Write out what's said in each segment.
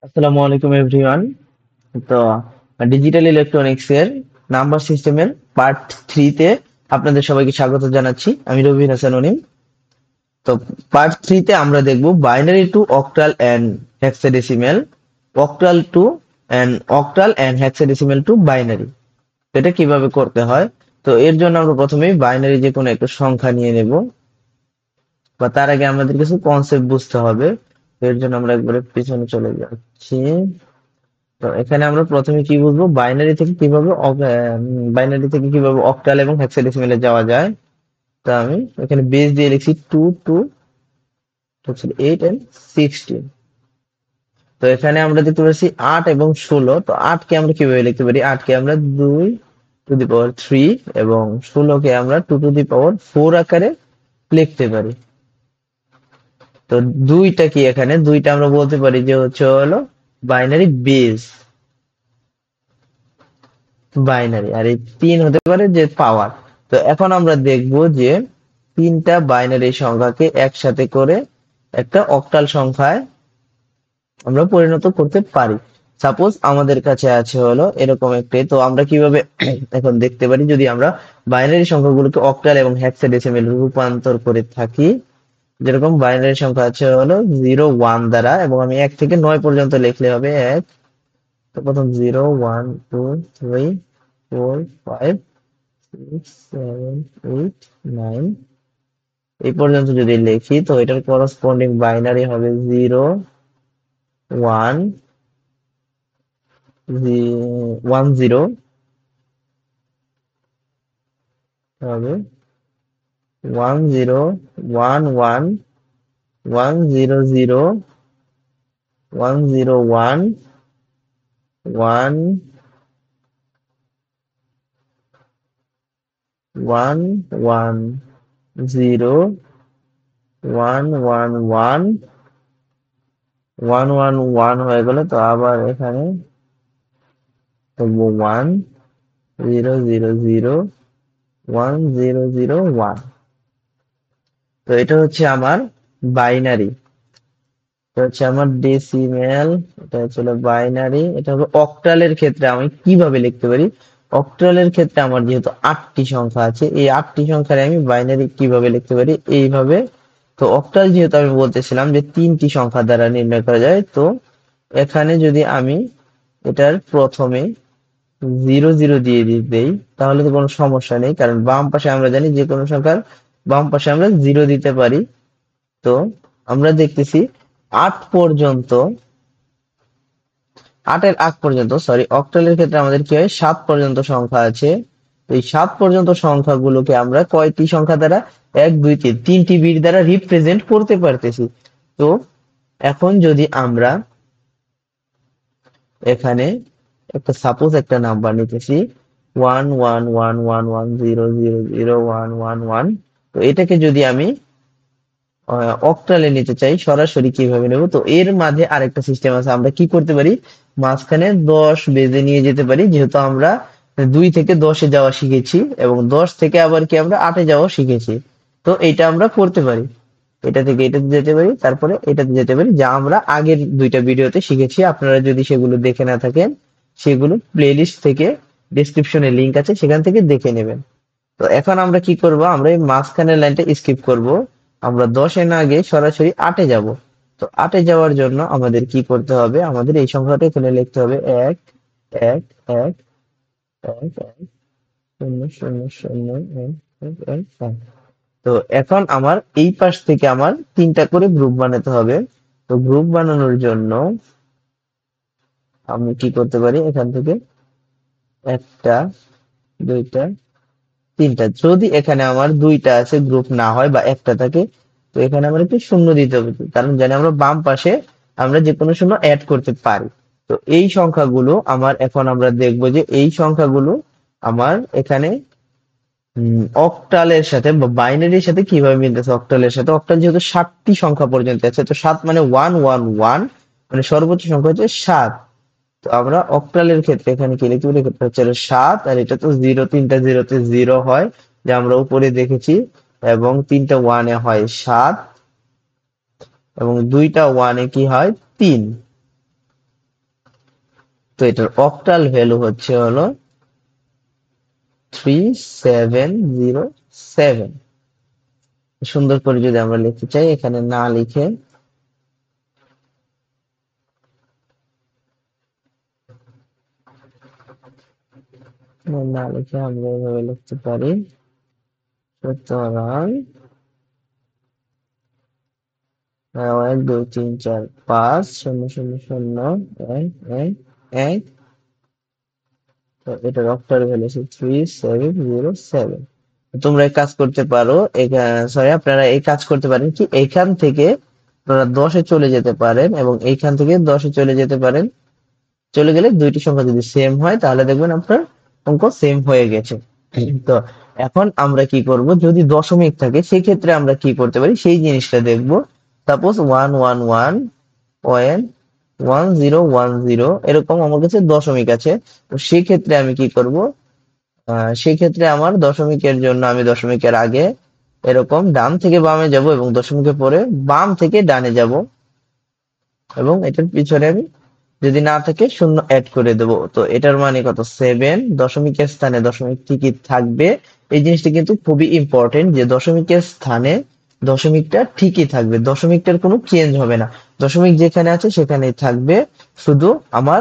আসসালামু আলাইকুম এভরিওয়ান। তো ডিজিটাল ইলেকট্রনিক্স এর নাম্বার সিস্টেমের পার্ট 3 তে আপনাদের সবাইকে স্বাগত জানাচ্ছি। আমি রবিন হাসান অনিম। তো পার্ট 3 তে আমরা দেখব binary to octal and hexadecimal, octal and hexadecimal to binary. এটা কিভাবে করতে হয়। তো এর জন্য আমরা প্রথমেই বাইনারি যে কোনো একটা সংখ্যা নিয়ে নেব, বা তার আগে আমাদের কিছু কনসেপ্ট বুঝতে হবে। তো এর জন্য আমরা একবারে পিছনে চলে যাচ্ছি। তো এখানে আমরা প্রথমে কি বুঝবো, বাইনারি থেকে কিভাবে অক্টাল এবং হেক্সাডেসিমেলে যাওয়া যায়। তো আমি এখানে বেস দিয়ে লিখছি 2 টু 8 এন্ড 16। তো এখানে আমরা দেখতে পাচ্ছি 8 এবং 16। তো 8 কে আমরা কিভাবে লিখতে পারি, 8 কে আমরা 2 টু দি পাওয়ার 3 এবং 16 কে আমরা 2 টু দি পাওয়ার 4 আকারে লিখতে পারি। তো দুইটা কি, এখানে দুইটা আমরা বলতে পারি যে হলো বাইনারি বেস, বাইনারি, আর এই 3 হতে পারে যে পাওয়ার। তো এখন আমরা দেখব যে তিনটা বাইনারি সংখ্যাকে একসাথে করে একটা অক্টাল সংখ্যায় আমরা পরিণত করতে পারি। সাপোজ আমাদের কাছে আছে হলো এরকম একটি, তো আমরা কিভাবে এখন দেখতে পারি, যদি আমরা বাইনারি সংখ্যাগুলোকে অক্টাল এবং হেক্সাডেসিমেল রূপান্তর করে থাকি। যেরকম বাইনারি সংখ্যা আছে হলো 0 1 দ্বারা, এবং আমি 1 থেকে 9 পর্যন্ত লিখলে হবে 1। তো প্রথম 0 1 2 3 4 5 6 7 8 9, এই পর্যন্ত যদি লিখি তো এটার করসপন্ডিং বাইনারি হবে 0 1 10 হবে 1 0 1 1 1 0 1 1 1 হয়ে গেল। তো আবার এখানে 1 0 0 0 1 0 0 1। তো এটা হচ্ছে আমার বাইনারি, এটা হচ্ছে আমার ডেসিমেল, এটা হচ্ছে বাইনারি। এটা হবে অক্টালের ক্ষেত্রে আমি কিভাবে লিখতে পারি। অক্টালের ক্ষেত্রে আমার যেহেতু 8টি সংখ্যা আছে, এই 8টি সংখ্যার আমি বাইনারি কিভাবে লিখতে পারি এইভাবে। তো অক্টাল যেহেতু আমি বলতেছিলাম যে 3টি সংখ্যা দ্বারা নির্ণয় করা যায়, তো এখানে যদি আমি এটার প্রথমে 0 0 দিয়ে দেই তাহলে তো কোনো সমস্যা নেই, কারণ বাম পাশে আমরা জানি যে কোনো সংখ্যার বাম পাশে আমরা 0 দিতে পারি। তো আমরা দেখতেছি 8 পর্যন্ত, 8 এর আগ পর্যন্ত, সরি, অক্টালের ক্ষেত্রে আমাদের কি হয়, 7 পর্যন্ত সংখ্যা আছে। এই 7 পর্যন্ত সংখ্যাগুলোকে আমরা কয়টি সংখ্যা দ্বারা, 1 2 3 তিনটি বিট দ্বারা রিপ্রেজেন্ট করতে পারতেছি। তো এখন যদি আমরা এখানে সাপোজ একটা নাম্বার নিতেছি 1 1 1 1 1 0 0 0 1 1 1। তো এটাকে যদি আমি অক্টালে নিতে চাই, সরাসরি কিভাবে নেব, তো এর মাঝে আরেকটা সিস্টেম আছে। আমরা কি করতে পারি, মাঝখানে 10 বেজে নিয়ে যেতে পারি, যেহেতু আমরা 2 থেকে 10-এ যাওয়া শিখেছি এবং 10 থেকে আবার কি আমরা 8-এ যাওয়া শিখেছি। তো এটা আমরা করতে পারি, এটা থেকে এটাতে যেতে পারি, তারপরে এটাতে যেতে পারি, যা আমরা আগের দুইটা ভিডিওতে শিখেছি। আপনারা যদি সেগুলো দেখে না থাকেন, সেগুলো প্লেলিস্ট থেকে ডেসক্রিপশনে লিংক আছে, সেখান থেকে দেখে নেবেন। তো এখন আমরা কি করব, আমরা এই মাঝখানের লাইনটা স্কিপ করব, আমরা 10-এ না গিয়ে সরাসরি 8-এ যাব। তো 8-এ যাওয়ার জন্য আমাদের কি করতে হবে, আমাদের এই সংখ্যাটা এখানে লিখতে হবে 1 1 1 1 1 0 0 0 1 1 1 1। তো এখন আমার এই পাশ থেকে আমার তিনটা করে গ্রুপ বানাতে হবে। তো গ্রুপ বানানোর জন্য আমি কি করতে পারি, এখান থেকে একটা, দুইটা, তিনটা। যদি এখানে আমার দুইটা আছে, গ্রুপ না হয় বা একটা থাকে, তো এখানে আমার একটু শূন্য দিতে হবে, কারণ জানি আমরা বাম পাশে আমরা যে কোনো শূন্য অ্যাড করতে পারি। তো এই সংখ্যাগুলো আমার, এখন আমরা দেখবো যে এই সংখ্যাগুলো আমার এখানে অক্টালের সাথে বা বাইনারির সাথে কিভাবে মিলতেছে। অক্টালের সাথে, অক্টাল যেহেতু 7টি সংখ্যা পর্যন্ত আছে, তো 7 মানে 1 1 1, মানে সর্বোচ্চ সংখ্যা হচ্ছে 7। তো আমরা অক্টালের ক্ষেত্রে এখানে কি লিখতে পারি, এটা হচ্ছে 7, আর এটা তো 0, তিনটা জিরোতে 0 হয়, যে আমরা উপরে দেখেছি, এবং তিনটা ওয়ানে হয় 7, এবং দুইটা ওয়ানে কি হয় 3। তো এটার অক্টাল ভ্যালু হচ্ছে হলো 3707। সুন্দর করে যদি আমরা লিখতে চাই, এখানে না লিখে আমরা এভাবে লিখতে পারি, সুতরাং 1 2 3 4 5 0 0 0 1 1 1। তো এটার অক্টাল ভ্যালু হচ্ছে 3707। তোমরা এই কাজ করতে পারো, সরি, আপনারা এই কাজ করতে পারেন কি, এইখান থেকে আপনারা 10-এ চলে যেতে পারেন এবং এইখান থেকে 10-এ চলে যেতে পারেন। চলে গেলে দুইটি সংখ্যা যদি সেম হয় তাহলে দেখবেন আপনার অঙ্ক সেম হয়ে গেছে। তো এখন আমরা কি করব, যদি দশমিক থাকে সেই ক্ষেত্রে আমরা কি করতে পারি সেই জিনিসটা দেখব। সাপোজ 111.1010 এরকম আমার কাছে দশমিক আছে। তো সেই ক্ষেত্রে আমি কি করব, সেই ক্ষেত্রে আমার দশমিকের জন্য আমি দশমিকের আগে এরকম ডান থেকে বামে যাব এবং দশমিকের পরে বাম থেকে ডানে যাব এবং এটার পিছনে আমি যদি না থাকে শূন্য অ্যাড করে দেব। তো এটার মানে কত, 7। দশমিকের স্থানে দশমিক ঠিকই থাকবে। এই জিনিসটা কিন্তু খুবই ইম্পর্টেন্ট যে দশমিকের স্থানে দশমিকটা ঠিকই থাকবে, দশমিকটার কোনো চেঞ্জ হবে না। দশমিক যেখানে আছে সেখানেই থাকবে, শুধু আমার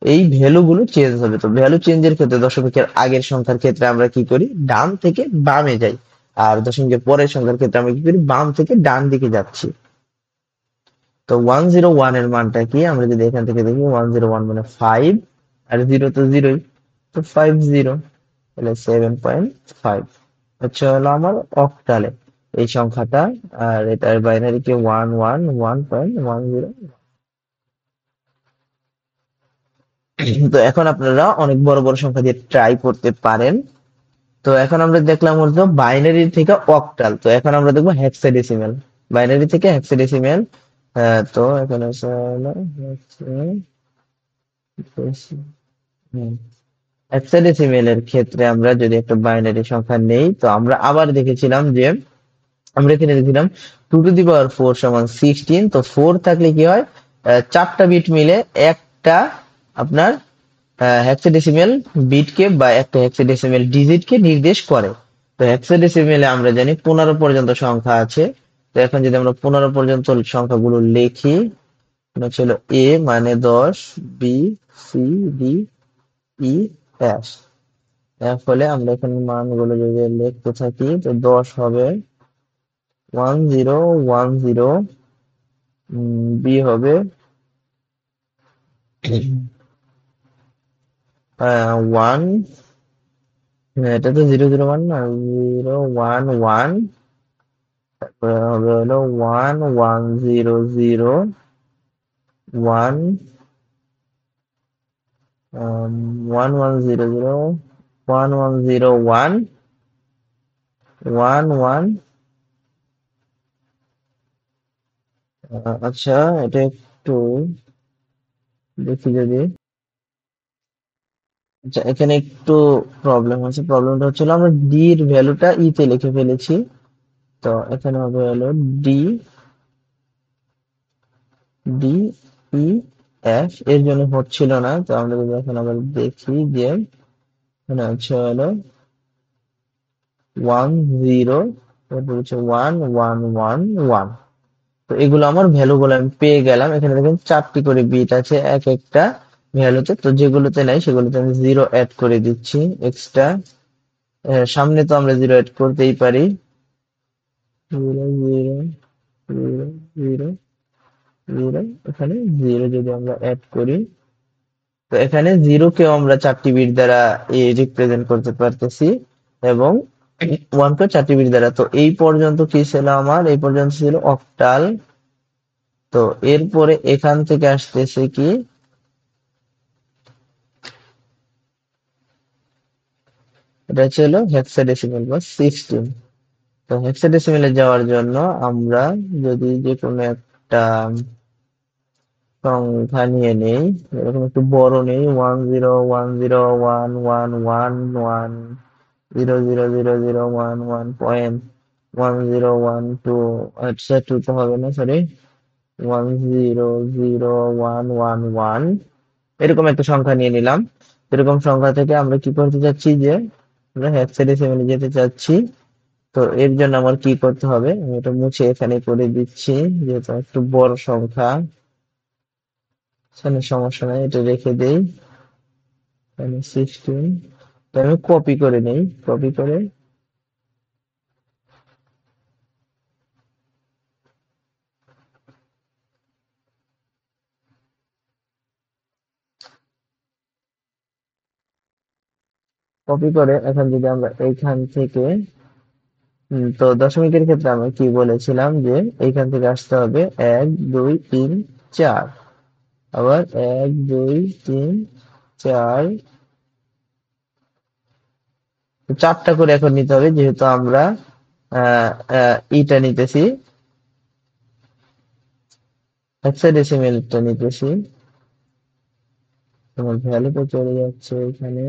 এই ভ্যালু গুলো চেঞ্জ হবে। তো ভ্যালু চেঞ্জের ক্ষেত্রে দশমিকের আগের সংখ্যার ক্ষেত্রে আমরা কি করি, ডান থেকে বামে যাই। আর দশমিকের পরের সংখ্যার ক্ষেত্রে আমরা কি করি, বাম থেকে ডান দিকে যাচ্ছি। তো 101 এর মানটা কি, আমরা যদি এখান থেকে দেখি 101 মানে 5, আর জিরো তো জিরোই, তো 50, তাহলে 7.5 হচ্ছে হলো আমার অক্টালে এই সংখ্যাটা। আর এটার বাইনারি কি 111.10। তো এখন আপনারা অনেক বড় বড় সংখ্যা দিয়ে ট্রাই করতে পারেন। তো এখন আমরা দেখলাম হলো বাইনারি থেকে অক্টাল, তো এখন আমরা দেখবো হেক্সাডেসিমেল। বাইনারি থেকে হেক্সাডেসিমেল। তো এখানে হচ্ছে হলো হেক্সাডেসিমেল এর ক্ষেত্রে আমরা যদি একটা বাইনারি সংখ্যা নেই, তো আমরা আবার দেখেছিলাম যে আমরা এখানে দেখছিলাম 2 to the power 4 সমান 16। তো 4 থাকলে কি হয়, চারটা বিট মিলে একটা আপনার হেক্সাডেসিমেল বিটকে বা একটা হেক্সাডেসিমেল ডিজিটকে নির্দেশ করে। তো হেক্সাডেসিমেলে আমরা জানি 15 পর্যন্ত সংখ্যা আছে। তো এখন যদি আমরা 15 পর্যন্ত সংখ্যাগুলো লিখি, ছিল এ মানে 10, বি, সি, ডি, ই, এফ। এর ফলে আমরা এখানে মানগুলো যদি লিখতে থাকি, তো 10 হবে 1010, বি হবে 1, এটা তো 001 না, 011, তারপরে হবে হলো 1100, 1, 1100, 1101, 11। আচ্ছা, এটা একটু দেখি যদি, আচ্ছা এখানে একটু প্রবলেম আছে। প্রবলেমটা হচ্ছিল আমরা ডি এর ভ্যালুটা ই তে লিখে ফেলেছি। তো এখানে হবে হলো ডি, ডি, ই, এফ, এর জন্য হচ্ছিল না। তো আমরা যদি এখন আবার দেখি যে এখানে হচ্ছে হলো 10, তারপর হচ্ছে 1111। তো এগুলো আমার ভ্যালু গুলো আমি পেয়ে গেলাম। এখানে দেখেন 4টি করে বিট আছে এক একটা ভ্যালুতে, তো যেগুলোতে নাই সেগুলোতে আমি জিরো অ্যাড করে দিচ্ছি এক্সট্রা। সামনে তো আমরা জিরো অ্যাড করতেই পারি, 0 0 0 0 0। এখানে জিরো যদি আমরা অ্যাড করি, তো এখানে জিরো কেও আমরা 4টি বিট দ্বারা রিপ্রেজেন্ট করতে পারতেছি এবং 1 কে 4টি বিট দ্বারা। তো এই পর্যন্ত কি ছিল, আমার এই পর্যন্ত ছিল অক্টাল। তো এরপরে এখান থেকে আসতেছে কি, এটা ছিল হেক্সাডেসিমেল বা 16। তো হেক্সাডেসিমেলে যাওয়ার জন্য আমরা যদি যে কোনো একটা সংখ্যা নিয়ে নেই, এরকম একটু বড় নেই, 1010111110000111.1012, আচ্ছা টু তো হবে না, সরি, 100111 এরকম একটা সংখ্যা নিয়ে নিলাম। এরকম সংখ্যা থেকে আমরা কি করতে চাচ্ছি যে আমরা হেক্সাডেসিমেলে যেতে চাচ্ছি। তো এর জন্য আমার কি করতে হবে, আমি এটা মুছে এখানে করে দিচ্ছি যেহেতু একটু বড় সংখ্যা। এখানে সমস্যা নাই, এটা রেখে দেই। এখানে 16, তো আমি কপি করে নেই, কপি করে এখন যদি আমরা এইখান থেকে তো দশমিকের ক্ষেত্রে আমরা কি বলেছিলাম যে এইখান থেকে আসতে হবে 1 2 3 4, আবার 1 2 3 4, চারটা করে এখন নিতে হবে যেহেতু আমরা ইটা নিতেছি, হেক্সাডেসিমেলটা নিতেছি। তোমার ভ্যালুটা চলে যাচ্ছে এখানে।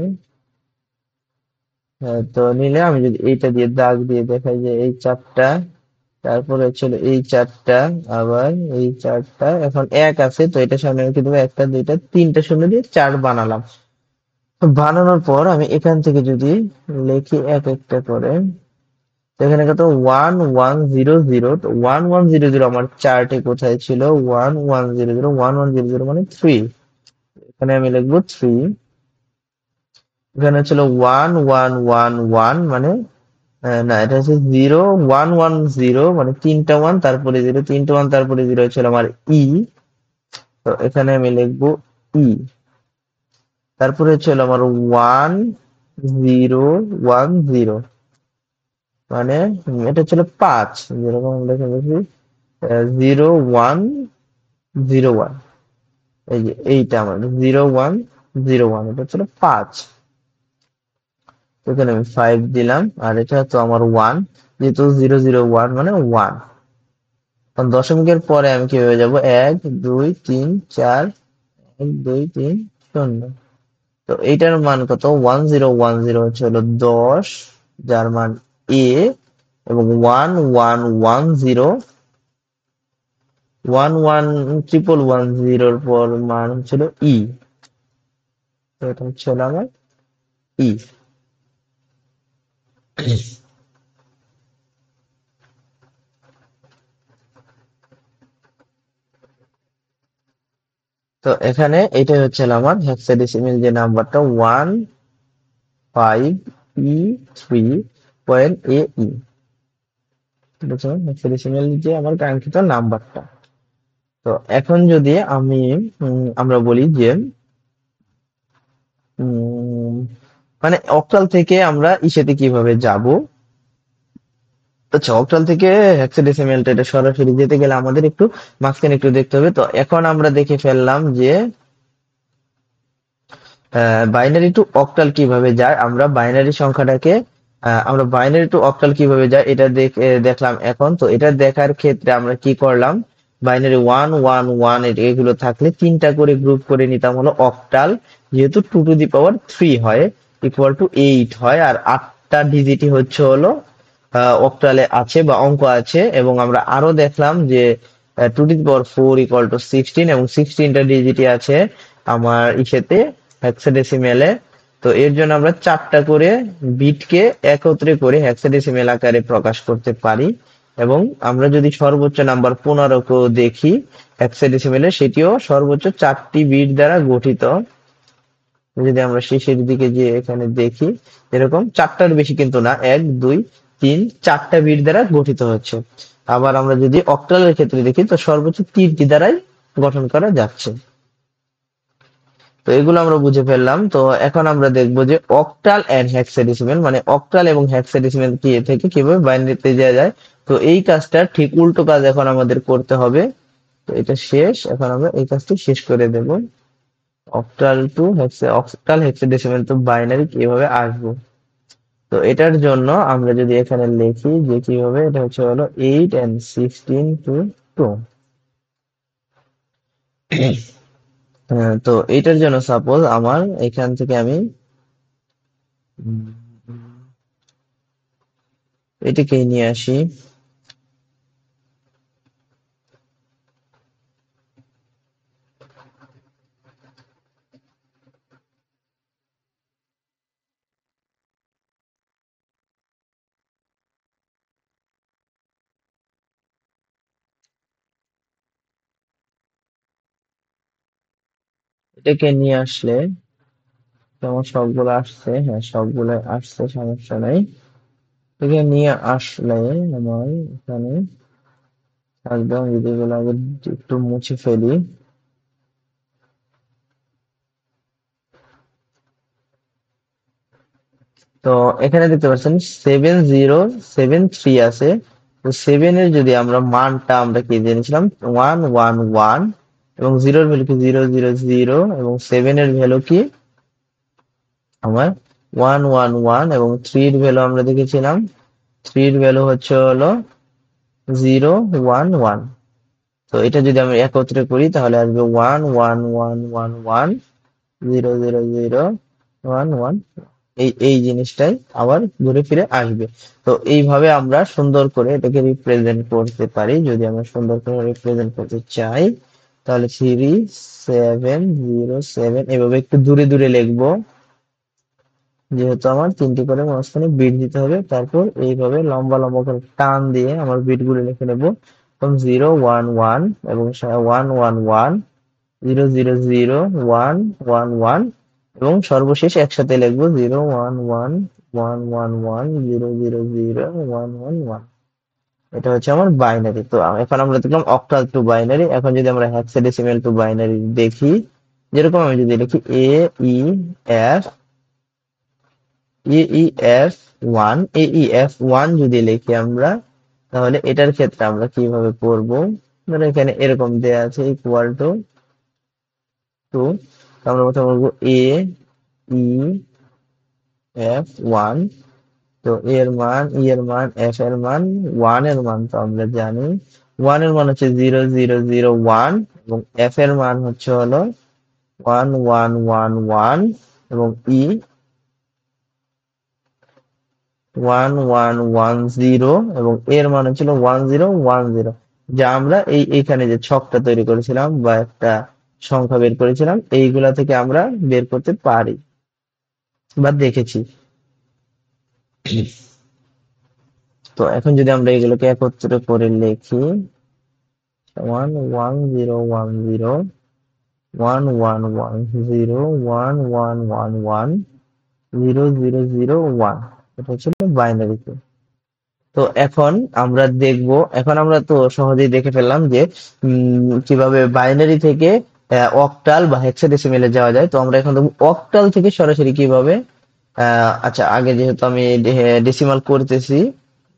হ্যাঁ, তো নিলে আমি যদি এইটা দিয়ে দাগ দিয়ে দেখাই যে এই চারটা, তারপরে হচ্ছিল এই চারটা, আবার এই চারটা, এখন এক আছে তো এটা সামনে রেখে দেবো, একটা দুইটা তিনটা শূন্য দিয়ে চার বানালাম। তো বানানোর পর আমি এখান থেকে যদি লিখি এক একটা করে, তো এখানে কত 1100, তো 1100 আমার চার্টে কোথায় ছিল, 1100, 1100 মানে 3, এখানে আমি লিখবো 3। এখানে ছিল 1111 মানে না, এটা হচ্ছে 0110 মানে তিনটা ওয়ান তারপরে জিরো, তিনটা ওয়ান তারপরে জিরো হচ্ছিল আমার ই। তো এখানে আমি লিখবো ই। তারপরে হচ্ছে হলো আমার 1010 মানে এটা ছিল 5, যেরকম আমরা এখানে লিখি 0101, এই যে এইটা আমার 0101, এটা ছিল 5। এখানে আমি 5 দিলাম, আর এটা তো আমার 1, যেহেতু 001 মানে 1। কারণ দশমিকের পরে আমি কিভাবে যাব, 1 2 3 4, 1 2 3 0। তো এইটার মান কত, 1010 হচ্ছে হলো 10, যার মান এ, এবং 1110 পর মান হচ্ছিল ই। তো এটা হচ্ছে হলো আমার ই। তো এখানে এটাই হচ্ছে হলো আমার হেক্সাডেসিমেল যে নাম্বারটা 15E3.AE, বুঝছো হেক্সাডেসিমেল যে আমার কাঙ্ক্ষিত নাম্বারটা। তো এখন যদি আমরা বলি যে উম, মানে অক্টাল থেকে আমরা ইসেতে কিভাবে যাব। আচ্ছা, অক্টাল থেকে হেক্সাডেসিমেলটা এটা সরাসরি যেতে গেলে আমাদের একটু মাঝখানে একটু দেখতে হবে। তো এখন আমরা দেখে ফেললাম যে বাইনারি টু অক্টাল কিভাবে যায়, আমরা বাইনারি সংখ্যাটাকে আমরা বাইনারি টু অক্টাল কিভাবে যায় এটা দেখলাম এখন। তো এটা দেখার ক্ষেত্রে আমরা কি করলাম, বাইনারি 1 1 1 এগুলো থাকলে তিনটা করে গ্রুপ করে নিতাম হলো অক্টাল, যেহেতু 2 টু দি পাওয়ার 3 হয়, ইকুয়াল টু 8 হয়, আর 8টা ডিজিটই হচ্ছে হলো অক্টালে আছে বা অঙ্ক আছে। এবং আমরা আরো দেখলাম যে 2 to the power 4 equal to 16, এবং 16টা ডিজিটই আছে আমার ইসেতে হেক্সাডেসিমেলে। তো এর জন্য আমরা চারটা করে বিটকে একত্রে করে হেক্সাডেসিমেল আকারে প্রকাশ করতে পারি। এবং আমরা যদি সর্বোচ্চ নাম্বার 15 কেও দেখি হেক্সাডেসিমেলে, সেটিও সর্বোচ্চ 4টি বিট দ্বারা গঠিত। যদি আমরা শেষের দিকে যে এখানে দেখি, এরকম চারটার বেশি কিন্তু না, 1 2 3 4টা বিট দ্বারা গঠিত হচ্ছে। আবার আমরা যদি অক্টালের ক্ষেত্রে দেখি তো সর্বোচ্চ 3টি দ্বারাই গঠন করা যাচ্ছে। তো এগুলো আমরা বুঝে ফেললাম। তো এখন আমরা দেখবো যে অক্টাল এন্ড হেক্সাডেসিমেল, মানে অক্টাল এবং হেক্সাডেসিমেল কি থেকে কিভাবে বাইনারিতে যাওয়া যায়। তো এই কাজটা ঠিক উল্টো কাজ এখন আমাদের করতে হবে। তো এটা শেষ, এখন আমরা এই কাজটি শেষ করে দেব। অক্টাল হেক্সাডেসিমেল তো বাইনারি কিভাবে আসবো। তো এটার জন্য আমরা যদি এখানে লিখি যে কিভাবে, এটা হচ্ছে হলো 8 and 16 to 2। তো এটার জন্য সাপোজ আমার এখান থেকে আমি উম, এটাকে নিয়ে আসি। এটাকে নিয়ে আসলে যেমন সবগুলো আসছে, হ্যাঁ সবগুলো আসছে, সমস্যা নাই। এটাকে নিয়ে আসলে আমার এখানে একদম এগুলো আগে একটু মুছে ফেলি। তো এখানে দেখতে পাচ্ছেন 7073 আছে। তো 7 এর যদি আমরা মানটা আমরা কি জেনেছিলাম 111, এবং 0 এর ভ্যালু কি 000, এবং 7 এর ভ্যালু কি আমার 111, এবং 3 এর ভ্যালু আমরা দেখেছিলাম 3 এর ভ্যালু হচ্ছে হলো 011। তো এটা যদি আমরা একত্রে করি তাহলে আসবে 11111 00011। এই জিনিসটাই আবার ঘুরে ফিরে আসবে। তো এইভাবে আমরা সুন্দর করে এটাকে রিপ্রেজেন্ট করতে পারি। যদি আমরা সুন্দর করে রিপ্রেজেন্ট করতে চাই তাহলে 3707 এভাবে একটু দূরে দূরে লিখবো, যেহেতু আমার 3টি করে মাঝখানে বিট দিতে হবে। তারপর এইভাবে লম্বা লম্বা করে টান দিয়ে আমার বিট গুলো লিখে নেবো। এবং 011 এবং 111, 000, 111, এবং সর্বশেষ একসাথে লিখবো 01111100011। এটা হচ্ছে আমার বাইনারি। তো এখন আমরা দেখলাম অক্টাল টু বাইনারি। এখন যদি আমরা হেক্সাডেসিমাল টু বাইনারি দেখি, যেরকম আমি যদি লিখি এ ই এফ ওয়ান যদি লিখি আমরা, তাহলে এটার ক্ষেত্রে আমরা কিভাবে করব? ধরো এখানে এরকম দেয়া আছে ইকুয়াল টু 2। আমরা প্রথমে বলবো ই এফ ওয়ান। তো এর মান ওয়ান এর মান তো আমরা জানি, ওয়ান এর মান হচ্ছে 0001, এবং এফ এর মান হচ্ছে হলো 1111, এবং ই 1110, এবং এর মান হচ্ছিল 1010, যা আমরা এইখানে যে ছকটা তৈরি করেছিলাম বা একটা সংখ্যা বের করেছিলাম এইগুলা থেকে আমরা বের করতে পারি বা দেখেছি। তো এখন যদি আমরা এগুলোকে একত্রে করে লিখি 11010, 1110, 1111, 0001, এটা হচ্ছে বাইনারিতে। তো এখন আমরা তো সহজেই দেখে ফেললাম যে কিভাবে বাইনারি থেকে অক্টাল বা হেক্সাডেসিমেলে যাওয়া যায়। তো আমরা এখন দেখব অক্টাল থেকে সরাসরি কিভাবে। আচ্ছা, আগে যেহেতু আমি ডেসিমাল করতেছি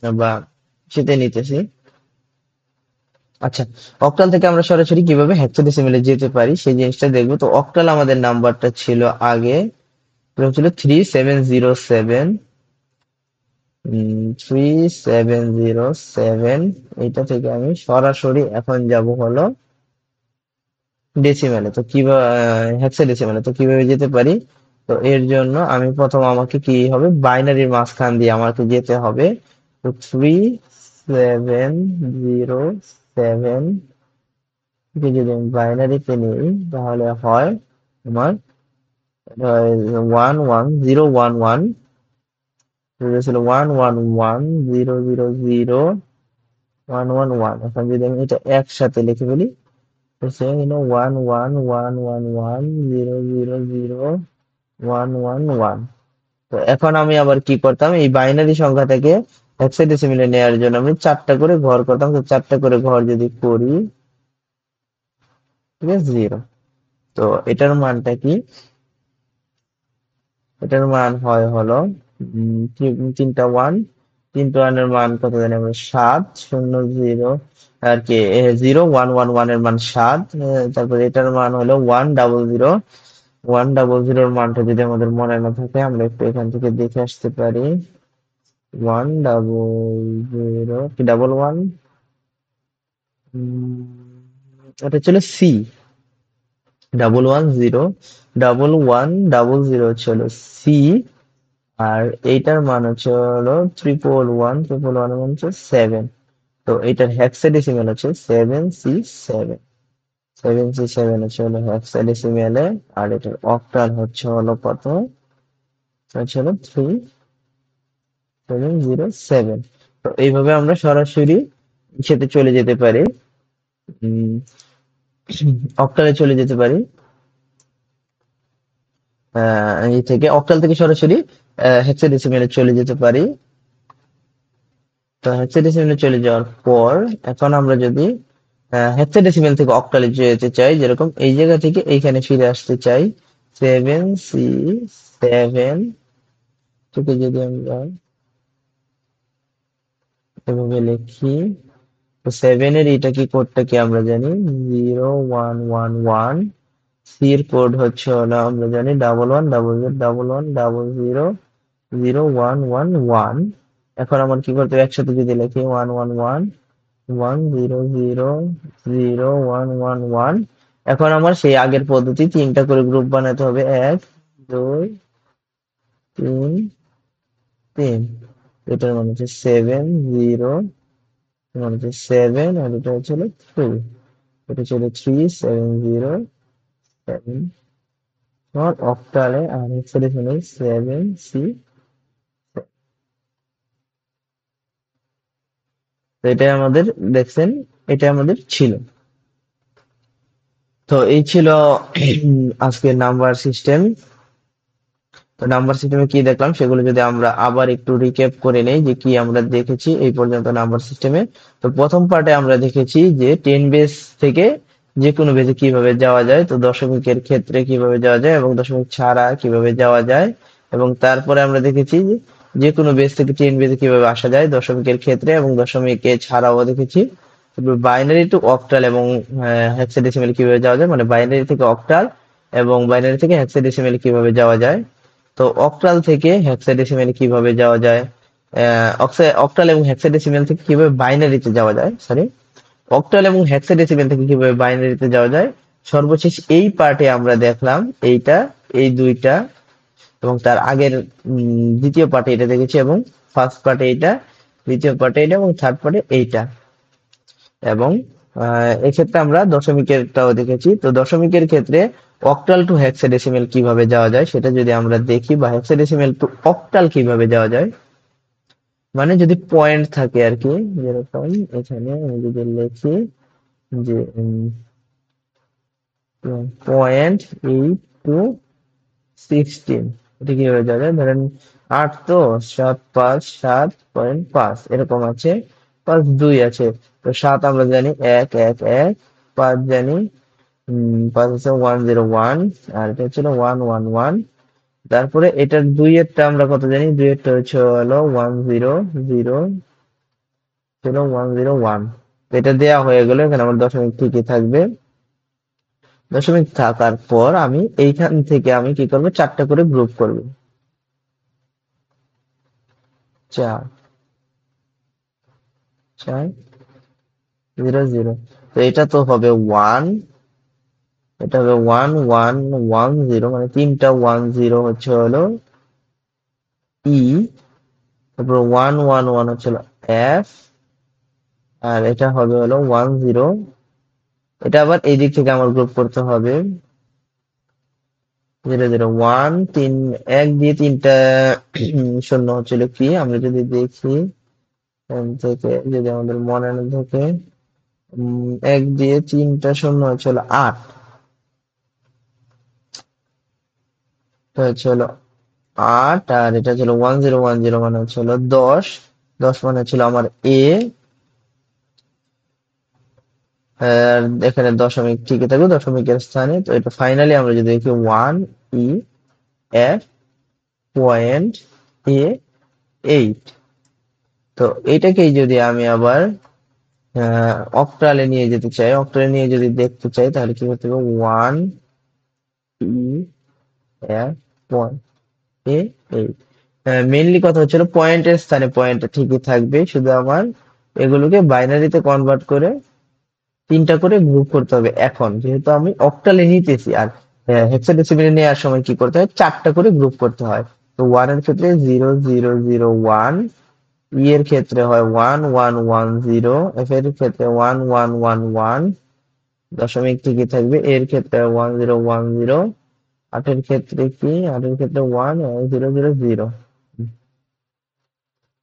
বা সেটা নিতেছি। আচ্ছা, অক্টাল থেকে আমরা সরাসরি কিভাবে হেক্সাডেসিমেলে যেতে পারি সেই জিনিসটা দেখবো। তো অক্টাল আমাদের নাম্বারটা ছিল আগে, এরকম ছিল 3707, 3707। এটা থেকে আমি সরাসরি এখন যাব হলো ডেসিমেলে। তো কিভাবে হেক্সাডেসিমেলে তো কিভাবে যেতে পারি? তো এর জন্য আমি প্রথম আমাকে কি হবে বাইনারির মাঝখান দিয়ে আমাকে যেতে হবে। তো 3707 কে যদি আমি বাইনারিতে নিই তাহলে হয় আমার 11011, ছিল 111000111। এখন যদি আমি এটা একসাথে লিখে ফেলি, তো সে হলো 11111000111। তো এখন আমি আবার কি করতাম, এই বাইনারি সংখ্যাটাকে হেক্সাডেসিমেলে নেওয়ার জন্য আমি 4টা করে ঘর করতাম। তো 4টা করে ঘর যদি করি, ঠিক আছে, 0। তো এটার মানটা কি? এটার মান হয় হলো 3টা ওয়ান, 3টা ওয়ানের মান কত জানি আমরা 700 আর কি 0111 এর মান 7। তারপরে এটার মান হলো 100। 100 মানটা যদি আমাদের মনে না থাকে আমরা একটু এখান থেকে দেখে আসতে পারি। 100 কি 11, এটা ছিল সি। 110, 1100 হচ্ছে সি। আর এইটার মান হচ্ছে হলো 111, 111 মান হচ্ছে 7। তো এটার হেক্সাডেসিমাল হচ্ছে 7C7। 7C7 হচ্ছে হলো হেক্সাডেসিমালে। আর এটার অক্টাল হচ্ছে হলো কত? হচ্ছে হলো 3707। তো এইভাবে আমরা সরাসরি সেতে চলে যেতে পারি, অক্টালে চলে যেতে পারি। এই থেকে অক্টাল থেকে সরাসরি হেক্সাডেসিমেলে চলে যেতে পারি। তো হেক্সাডেসিমেলে চলে যাওয়ার পর এখন আমরা যদি হেক্সাডেসিমেল থেকে অক্টালে যেতে চাই, যেরকম এই জায়গা থেকে এইখানে ফিরে আসতে চাই, 7C7 থেকে যদি আমরা এভাবে লিখি, তো 7 এর এটা কি কোডটা কি আমরা জানি, 0111। সি এর কোড হচ্ছে হলো আমরা জানি 110011000111। এখন আমার কি করতে হবে, একসাথে যদি লিখি 11110001111। এখন আমার সেই আগের পদ্ধতি তিনটা করে গ্রুপ বানাতে হবে, 1 2 3 3। এটার মানে হচ্ছে 7 0, মানে হচ্ছে 7, আর এটা হচ্ছে 3। এটা ছিল 3707। তোমার অক্টালে আর হেক্সাডেসিমালে 7C। তো এটাই আমাদের, দেখছেন, এটা আমাদের ছিল। তো এই ছিল আজকের নাম্বার সিস্টেম। তো নাম্বার সিস্টেমে কি দেখলাম সেগুলো যদি আমরা আবার একটু রিক্যাপ করে নেই যে কি আমরা দেখেছি এই পর্যন্ত নাম্বার সিস্টেমে। তো প্রথম পার্টে আমরা দেখেছি যে 10 বেস থেকে যে কোনো বেজে কিভাবে যাওয়া যায়, তো দশমিকের ক্ষেত্রে কিভাবে যাওয়া যায় এবং দশমিক ছাড়া কিভাবে যাওয়া যায়। এবং তারপরে আমরা দেখেছি যে যে কোনো বেস থেকে 10 বেজে কিভাবে আসা যায় দশমিকের ক্ষেত্রে এবং দশমিকে ছাড়াও দেখেছি। বাইনারি টু অক্টাল এবং হেক্সাডেসিমেল কিভাবে যাওয়া যায়, মানে বাইনারি থেকে অক্টাল এবং বাইনারি থেকে হেক্সাডেসিমেল কিভাবে যাওয়া যায়। তো অক্টাল থেকে হেক্সাডেসিমেল কিভাবে যাওয়া যায়, অক্টাল এবং হেক্সাডেসিমেল থেকে কিভাবে বাইনারিতে যাওয়া যায়, সরি, অক্টাল এবং হেক্সাডেসিমেল থেকে কিভাবে বাইনারিতে যাওয়া যায়। সর্বশেষ এই পার্টে আমরা দেখলাম এইটা, এই দুইটা, এবং তার আগের দ্বিতীয় পার্টে এটা দেখেছি, এবং ফার্স্ট পার্টে এইটা, দ্বিতীয় পার্টে এটা, এবং থার্ড পার্টে এইটা। এবং এক্ষেত্রে আমরা দশমিকেরটাও দেখেছি। তো দশমিকের ক্ষেত্রে অক্টাল টু হেক্সাডেসিমেল কিভাবে যাওয়া যায় সেটা যদি আমরা দেখি, বা হেক্সাডেসিমেল টু অক্টাল কিভাবে যাওয়া যায়, মানে যদি পয়েন্ট থাকে আর কি, যেরকম এখানে আমি যদি লিখি যে 0.8 to 16, এটা কিভাবে যাওয়া যায়, ধরেন 8 তো 7 5 7.5 এরকম আছে, 5 2 আছে। তো 7 আমরা জানি 1 1 1, 5 জানি 5 হচ্ছে 101, আর এটা হচ্ছে 111। তারপরে এটার 2 এরটা আমরা কত জানি, 2 এরটা হচ্ছে হলো 100, ছিল 101। এটা দেয়া হয়ে গেল, এখানে আমার দশমিক ঠিকই থাকবে। দশমিক থাকার পর আমি এইখান থেকে আমি কি করবো, চারটা করে গ্রুপ করব, 4 4 0 0। তো এটা তো হবে 1, এটা হবে 1110, মানে তিনটা 10 হচ্ছে হলো ই, তারপর 111 হচ্ছে হলো এফ, আর এটা হবে হলো 10। এটা আবার এই দিক থেকে আমার গ্রুপ করতে হবে, 0 0 1 3, 1 দিয়ে তিনটা শূন্য হচ্ছিল কি, আমরা যদি দেখি এখান থেকে, যদি আমাদের মনে না থাকে, 1 দিয়ে তিনটা শূন্য হচ্ছিল 8, এটা হচ্ছে হলো 8, আর এটা ছিল 1010 মানে হচ্ছে হলো 10, 10 মানে ছিল আমার এ, আর এখানে দশমিক ঠিকই থাকবে দশমিকের স্থানে। তো এটা ফাইনালি আমরা যদি দেখি 1 E F পয়েন্ট A8। তো এটাকেই যদি আমি আবার অক্টালে নিয়ে যেতে চাই, অক্টালে নিয়ে যদি দেখতে চাই, তাহলে কি করতে হবে, 1 E F point A8। Mainly কথা হচ্ছিল পয়েন্টের স্থানে পয়েন্ট ঠিকই থাকবে, শুধু আমার এগুলোকে বাইনারিতে কনভার্ট করে তিনটা করে গ্রুপ করতে হবে। এখন যেহেতু আমি অক্টালে নিতেছি, আর হেক্সাডেসিমেলে নেওয়ার সময় কি করতে হয়, চারটা করে গ্রুপ করতে হয়। তো 1 এর ক্ষেত্রে 0001, ই এর ক্ষেত্রে হয় 1110, এফ এর ক্ষেত্রে 1111, দশমিক ঠিকই থাকবে, এর ক্ষেত্রে 1010, আটের ক্ষেত্রে কি, আটের ক্ষেত্রে 1000।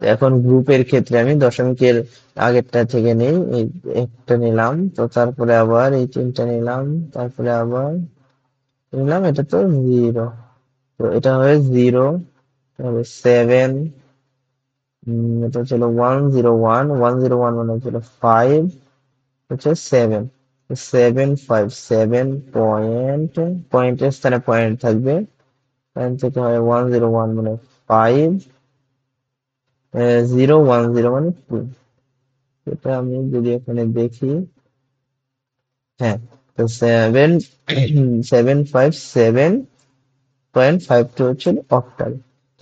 এখন গ্রুপের ক্ষেত্রে আমি দশমিকের আগেরটা থেকে নেই, এই একটা নিলাম, তো তারপরে আবার এই তিনটা নিলাম, তারপরে আবার নিলাম, এটা তো 0। তো এটা হবে 0, তাহলে 7, এটা ছিল 101, 101 মানে ছিল 5, হচ্ছে 7, 757 পয়েন্ট, পয়েন্টের স্থানে পয়েন্ট থাকবে, পয়েন্ট থেকে হয় 101 মানে 5, 010 মানে 2। এটা আমি যদি এখানে দেখি, হ্যাঁ, তো 757.52 হচ্ছে অক্টাল।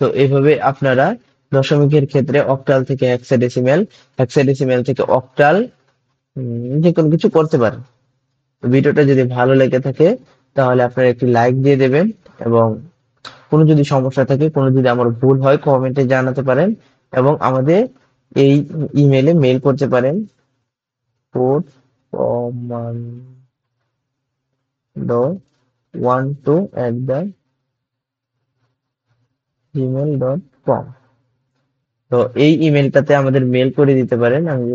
তো এইভাবে আপনারা দশমিকের ক্ষেত্রে অক্টাল থেকে হেক্সাডেসিমেল, হেক্সাডেসিমেল থেকে অক্টাল, যে কোনো কিছু করতে পারেন। তো ভিডিওটা যদি ভালো লেগে থাকে তাহলে আপনারা একটি লাইক দিয়ে দেবেন, এবং কোনো যদি সমস্যা থাকে, কোনো যদি আমার ভুল হয় কমেন্টে জানাতে পারেন, এবং আমাদের এই ইমেলে মেল করতে পারেন, কোড কমান্ডো 12@gmail.com। তো এই ইমেলটাতে আমাদের মেল করে দিতে পারেন। আমি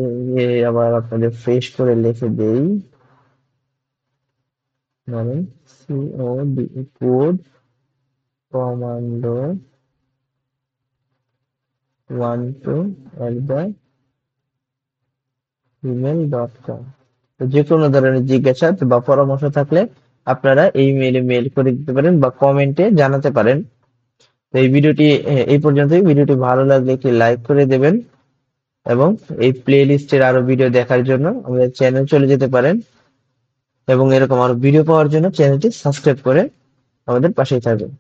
আবার আপনাদের ফ্রেশ করে লিখে দেই, মানে COD, কোড কমান্ডো 12@gmail.com। তো যে কোনো ধরনের জিজ্ঞাসা বা পরামর্শ থাকলে আপনারা এই মেইলে মেল করে দিতে পারেন বা কমেন্টে জানাতে পারেন। তো এই ভিডিওটি এই পর্যন্তই। ভিডিওটি ভালো লাগলে একটি লাইক করে দেবেন, এবং এই প্লে লিস্টের আরো ভিডিও দেখার জন্য আমাদের চ্যানেল চলে যেতে পারেন, এবং এরকম আরো ভিডিও পাওয়ার জন্য চ্যানেলটি সাবস্ক্রাইব করে আমাদের পাশেই থাকবেন।